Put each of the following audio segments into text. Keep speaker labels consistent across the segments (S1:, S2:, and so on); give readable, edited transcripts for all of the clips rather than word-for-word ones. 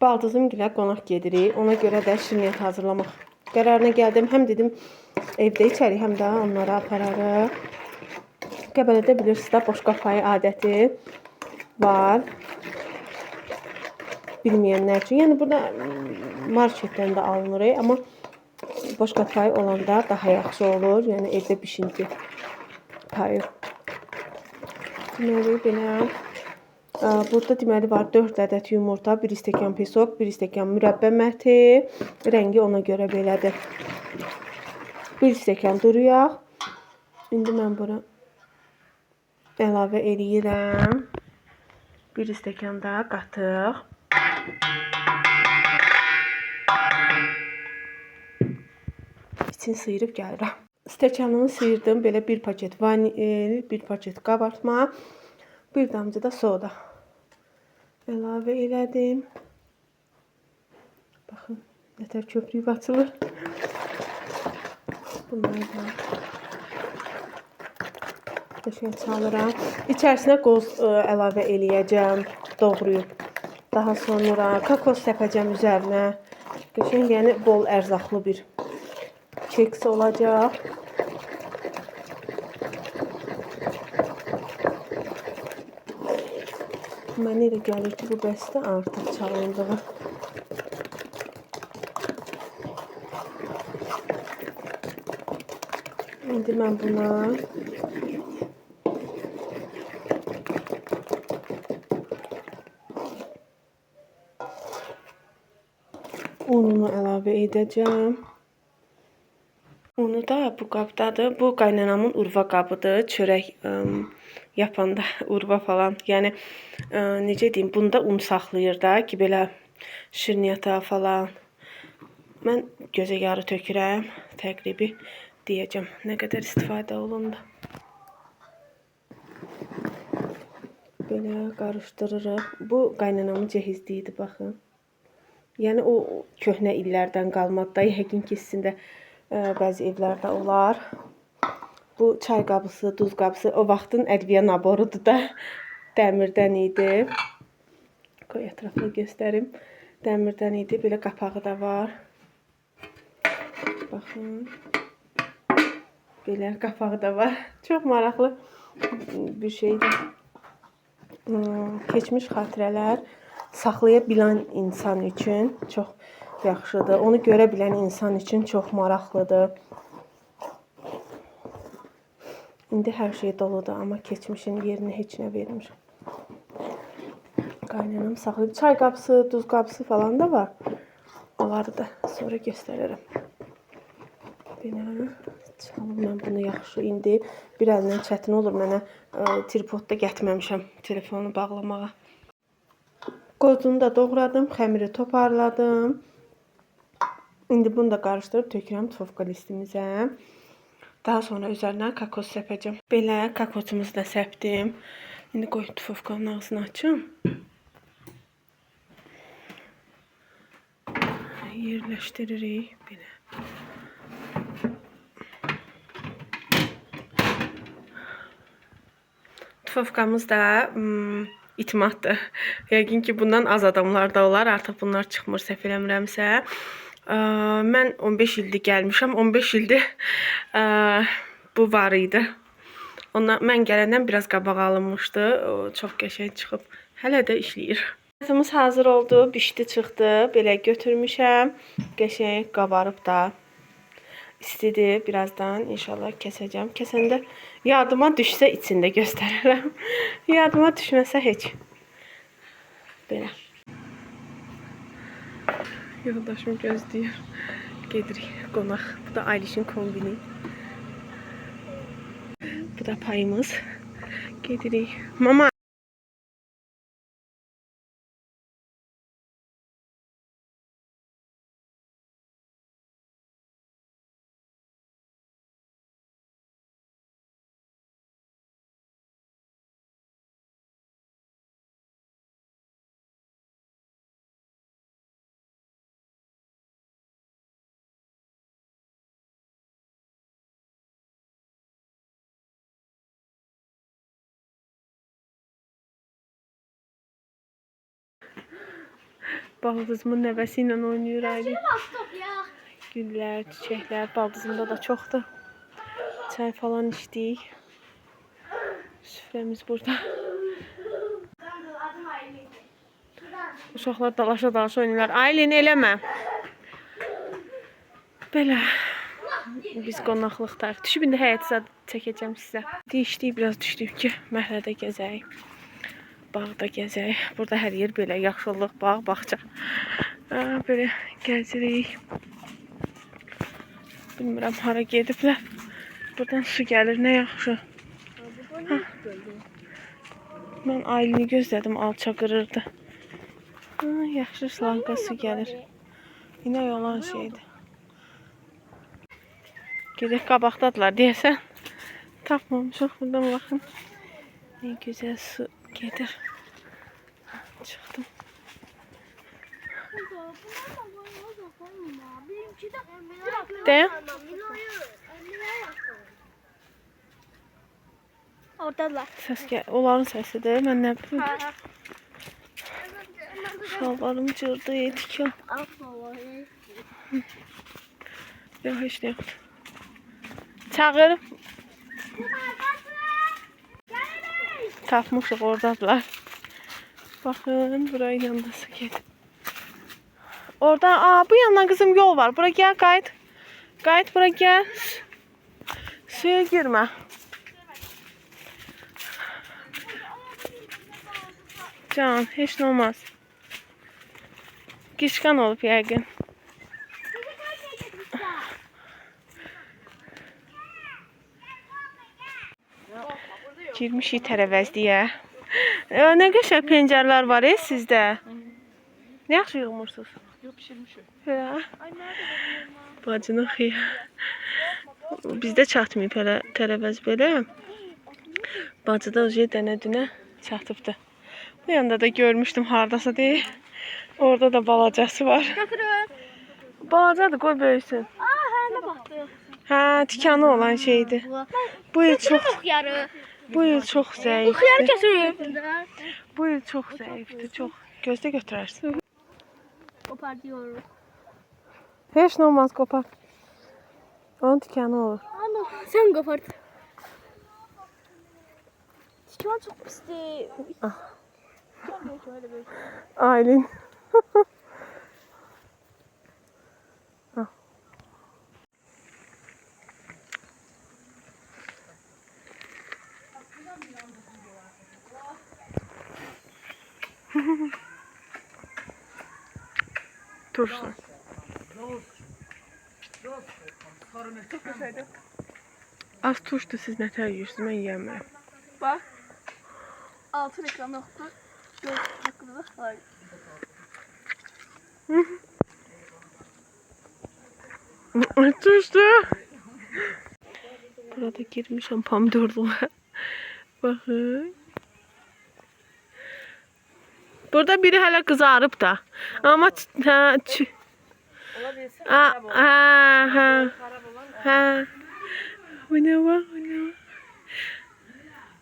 S1: baldızım gilə qonaq gedirik. Ona görə də şirniyyat hazırlamaq qərarına gəldim. Həm dedim evdə içərik, həm də onlara apararıq. Qəbələdə bilirsiniz də boşqab payı adəti var. Bilməyənlər üçün. Yəni burada marketdən də alınır, amma boşqab payı olanda daha yaxşı olur. Yəni evdə bişinti payı. Deməli belə. Burada deməli var 4 ədəd yumurta, 1 stəkan pesok, 1 stəkan mürəbbə məti. Rəngi ona görə belədir. 1 stəkan duru yağ. İndi mən bura əlavə eləyirəm. 1 stəkan da qatıq. İçini sıyırıb gəlirəm. Stəkanını sıyırdım. Belə 1 paket vanil, 1 paket qabartma, 1 damcı da soda əlavə elədim. Baxın, nətər köpüklük açılır. Bunları da qəşəng çalıram. İçərisinə qoz əlavə eləyəcəm, doğrayıb. Daha sonra kakos səpəcəm üzərinə. Qəşəng, yəni bol ərzaqlı bir keks olacaq. Mənə elə gəlir ki, bu bəstə artıq çalındığı. İndi mən buna ununu əlavə edəcəm. Unu da bu qabdadır. Bu qaynanamın urva qabıdır. Çörək yapanda urva falan. Yəni necə deyim, bunda un saxlayır da ki, belə şirniyyata falan. Mən gözə yarı tökürəm. Təqribi deyəcəm nə qədər istifadə olundu. Belə qarışdırırıq. Bu qaynanamın cehizliyidir, baxın. Yəni o köhnə illərdən qalmadı da. Yəqin ki, sizin də bəzi evlərdə olar. Bu çay qabısı, duz qabısı o vaxtın ədviyyə naborudur da. Dəmirdən idi. Qoy ətraflı göstərim. Dəmirdən idi. Belə qapağı da var. Baxın. Belə qapağı da var. Çox maraqlı bir şeydir. Keçmiş xatirələr saxlaya bilən insan üçün çox yaxşıdır. Onu görə bilən insan üçün çox maraqlıdır. İndi hər şey doludur, amma keçmişin yerini heç nə vermir. Qaynanam saxlayıb. Çay qabısı, duz qabısı falan da var. Onları da sonra göstərirəm. Belə çalım mən bunu yaxşı indi. Bir əlindən çətin olur mənə. Tripodda gətirməmişəm telefonu bağlamağa. Qozunu da doğradım, xəmiri toparladım. İndi bunu da qarışdırıb tökürəm tufka listimizə. Daha sonra üzərinə kakos səpəcəm. Belə kakosumuzu da səpdim. İndi qoy tufkanın ağzını açım. Yerləşdiririk belə. Tufkamız da itmatdır. Yəqin ki, bundan az adamlarda olar. Artıq bunlar çıxmır, səhv eləmirəmsə. Mən 15 ildir gəlmişəm. 15 ildir bu var idi. Mən gələndən biraz qabaq alınmışdı. Çox qəşəng çıxıb. Hələ də işləyir. Qazımız hazır oldu. Bişdi, çıxdı. Belə götürmüşəm. Qəşəng qabarıb da. İstidir. Birazdan inşallah kəsəcəm. Kəsəndə yadıma düşsə içində göstərirəm. Yadıma düşməsə heç. Belə. Yoldaşım gözləyir. Gedirik qonaq. Bu da Aylişin kombini. Bu da payımız. Gedirik. Mama. Baldızımın nəvəsi ilə oynayır Aylin. Güllər, çiçəklər, baldızımda da çoxdur. Çay falan içdik. Süfrəmiz burada. Uşaqlar dalaşa-dalaşa oynayırlar. Aylin, eləmə. Belə. Biz qonaqlıqdayıq. Düşüb indi həyəti çəkəcəm sizə. İçdik, biraz düşdük ki, məhəllədə gəzəyik. Bağda gəzək. Burada hər yer belə yaxşılıq, bağ, bağça. Belə gəzirik. Bilmirəm, hara gediblər. Buradan su gəlir, nə yaxşı. Mən Aylini gözlədim, alça qırırdı. Yaxşı slanqa su gəlir. İnək olan şeydir. Gedək qabaqdadılar deyəsən. Tapmamışıq. Buradan baxın. Ne güzel su gelir. Çıxdım. De.
S2: Oradalar.
S1: Səs gəl. Onların səsidir. Mən nə bilim. Şalvarım cırdı, tikan. Yox, heç nə yoxdur. Çağır. Tapmışıq, oradadılar. Baxın, buraya yanında su gedir. Orada, bu yandan kızım yol var. Bura gel, qayıt. Qayıt, bura gel. Suya girmə. Can, heç nə olmaz. Gişqan olub yəqin. Girmişik tərəvəzliyə. Nə qəşəng pencərlər var sizdə. Nə yaxşı yığmırsınız?
S2: Yox, pişirmişik.
S1: Bacını xeyr. Bizdə çatmayıb hələ tərəvəz belə. Bacıda uca dənə-dünə çatıbdı. Bu yanda da görmüşdüm hardasa deyil. Orada da balacası var.
S2: Götürün.
S1: Balacadır, qoy böyüsün.
S2: Hə, nə baxdı?
S1: Hə, tikanı olan şeydir. Bu il çox
S2: yarı.
S1: Bu il çox zəif.
S2: Xiyar götürün.
S1: Bu il çox zəifdir, çox. Gözdə götürərsən.
S2: Kopar diyorum.
S1: Heç nə olmaz, qopar. Onun tikanı olur.
S2: Ana, sen kopart. Tikan çok pisti.
S1: Aylin. Turşu. Az turşdu, siz nətər yiyirsiniz, mən yiyəmirəm.
S2: Bak. Altı reklam nokta. Yok, hakkında da hayır.
S1: Turşdu. Burada girmişəm pomidorluğa. Baxın. Burada biri hələ qızarıb da. Amma hə. Bu nə var?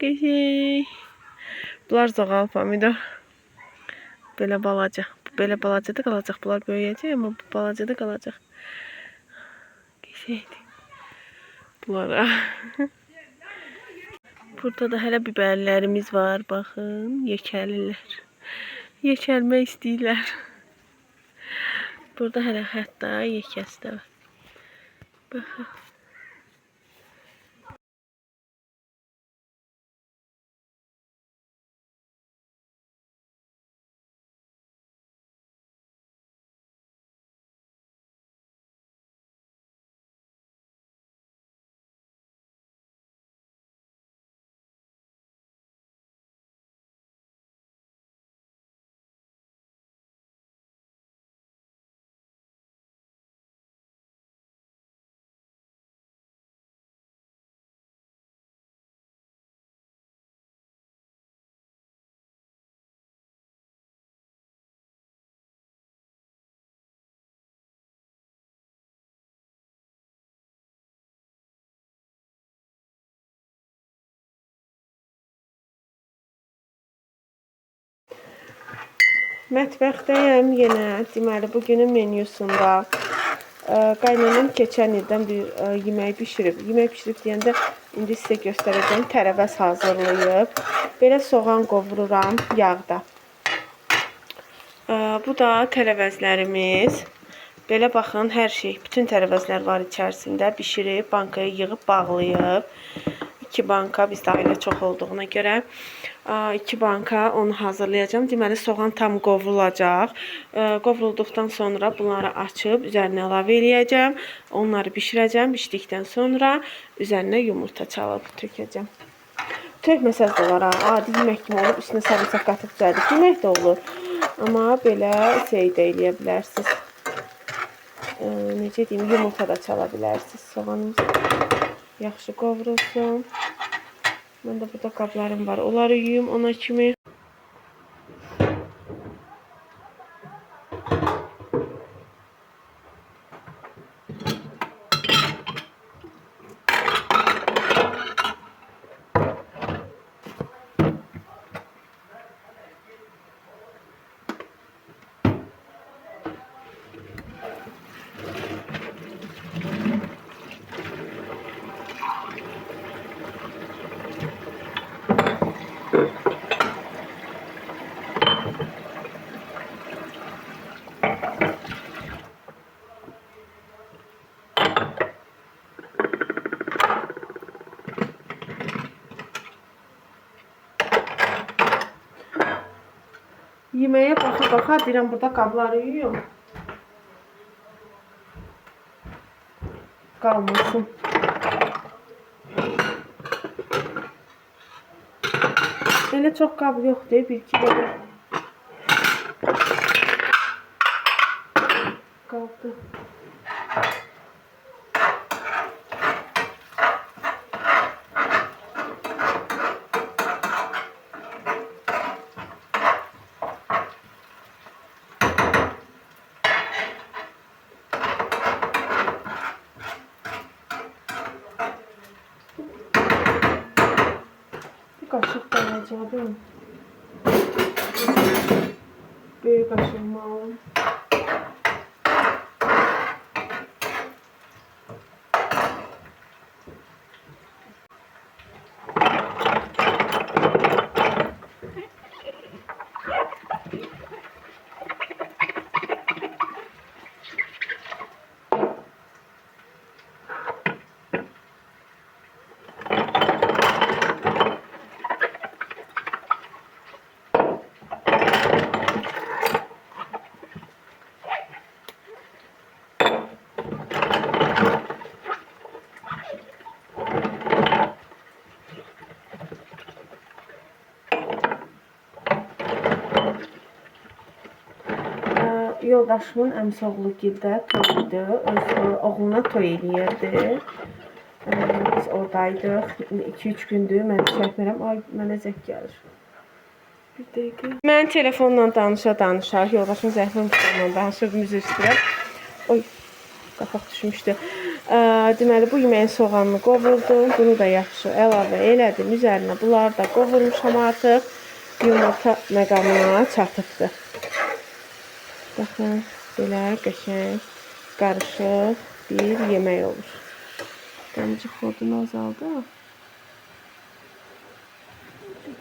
S1: Qəşəng. Bunlar zoğal pomidor. Belə balaca. Belə balacada qalacaq. Bunlar böyüyəcək, amma bu balacada qalacaq. Qəşəngdir. Bunlara. Burada da hələ biberlərimiz var. Baxın, yekəlilər. Yekəlmək istəyirlər. Burada hələ hətta yekəsi də var. Baxın. Mətbəxdəyəm yenə. Deməli, bugünün menyusunda qaynanam keçən ildən bir yemək bişirib. Yemək bişirib deyəndə indi sizə göstərəcəm. Tərəvəz hazırlayıb. Belə soğan qovururam yağda. Bu da tərəvəzlərimiz. Belə baxın, hər şey, bütün tərəvəzlər var içərisində. Bişirib, bankaya yığıb, bağlayıb. 2 banka, bizdə ailə çox olduğuna görə 2 banka onu hazırlayacağım. Deməli, soğan tam qovrulacaq. Qovrulduqdan sonra bunları açıb, üzərinə əlavə eləyəcəm. Onları bişirəcəm. Bişdikdən sonra üzərinə yumurta çalıb tökəcəm. Tökməsəz də olar, adi yemək kimi olub, üstünə sarımsaq qatıb düzəldib yemək də olur. Amma belə şey də eləyə bilərsiniz. Necə deyim, yumurta da çala bilərsiniz. Soğanımız yaxşı qovrulsun. Məndə burada qablarım var. Onları yuyum ona kimi. Yeməyə baxa-baxa deyirəm, burada qabları yuyum. Qalmasın. Elə çox qab yoxdur, bir-iki belə qaldı. Qaşıq dəyəcədim. Böyük qaşığımı alım. Yoldaşımın əmisi oğlu gildə toy idi. Öz oğluna toy eləyirdi. Biz oradaydıq. 2-3 gündür mən çəkmirəm. Ay, mənə zəng gəlir. Bir dəqiqə. Mən telefonla danışa-danışa, yoldaşım zəhmən telefonla danışıb müzə istəyirəm. Oy, qapaq düşmüşdü. Deməli, bu yeməyin soğanını qovurdum. Bunu da yaxşı əlavə elədim. Üzərinə bunları da qovurmuşam artıq. Yumurta məqamına çatıbdır. Baxın, belə qəşəng, qarışıq bir yemək olur. Dəmcik xodunu azaldı.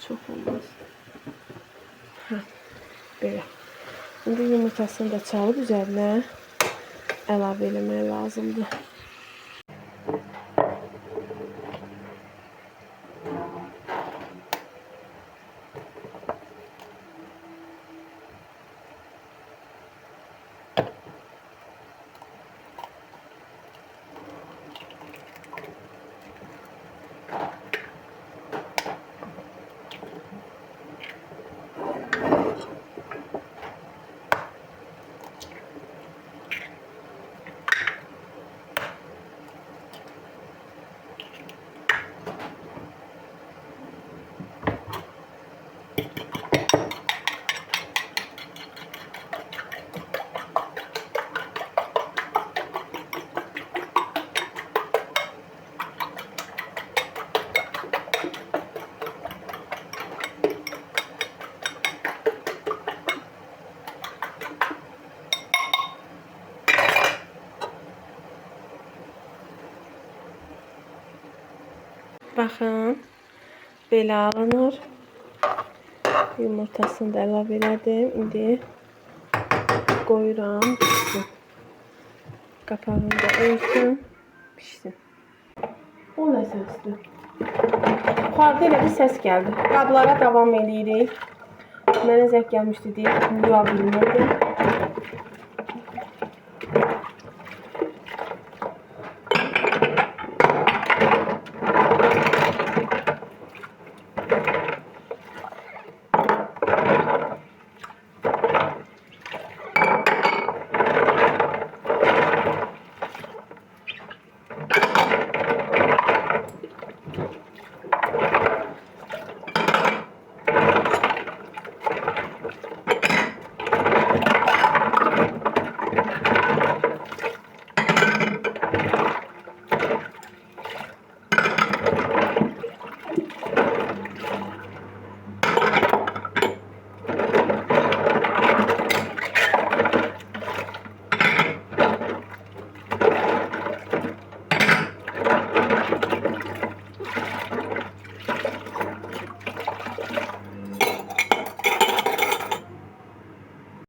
S1: Çox olmaz. Belə. İndi yumurtasını da çalıb üzərinə əlavə eləmək lazımdır. Baxın, belə alınır. Yumurtasını da əlavə elədim. İndi qoyuram, pişsin. Qapağını da örtüm, pişsin. O nə səsdir? Yuxarıda elə bir səs gəldi. Qablara davam edirik. Mənə zəng gəlmişdi deyib, yuva bilmirdim.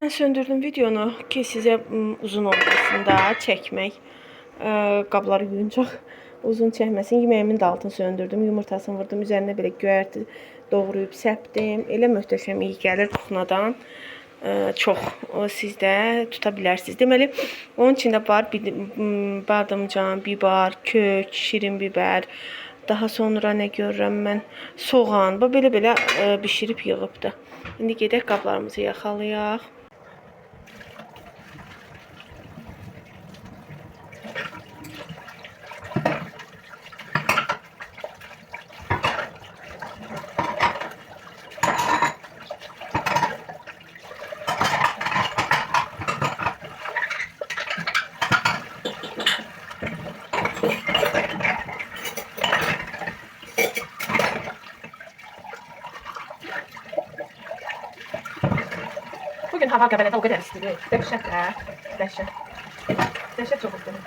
S1: Mən söndürdüm videonu ki, sizə uzun olmasın da çəkmək. Qabları yuyuncaq uzun çəkməsin. Yeməyimin də altını söndürdüm. Yumurtasını vurdum. Üzərinə belə göyərti doğrayıb səpdim. Elə möhtəşəm iyi gəlir kuxnadan. Çox siz də tuta bilərsiniz. Deməli, onun içində var badımcan, bibar, kök, şirin bibər. Daha sonra nə görürəm mən? Soğan. Belə-belə bişirib yığıbdı. İndi gedək qablarımızı yaxalayaq. Bugün hava Qəbələdə o qədər istidir. Dəhşət də. Dəhşət. Dəhşət çox istidir.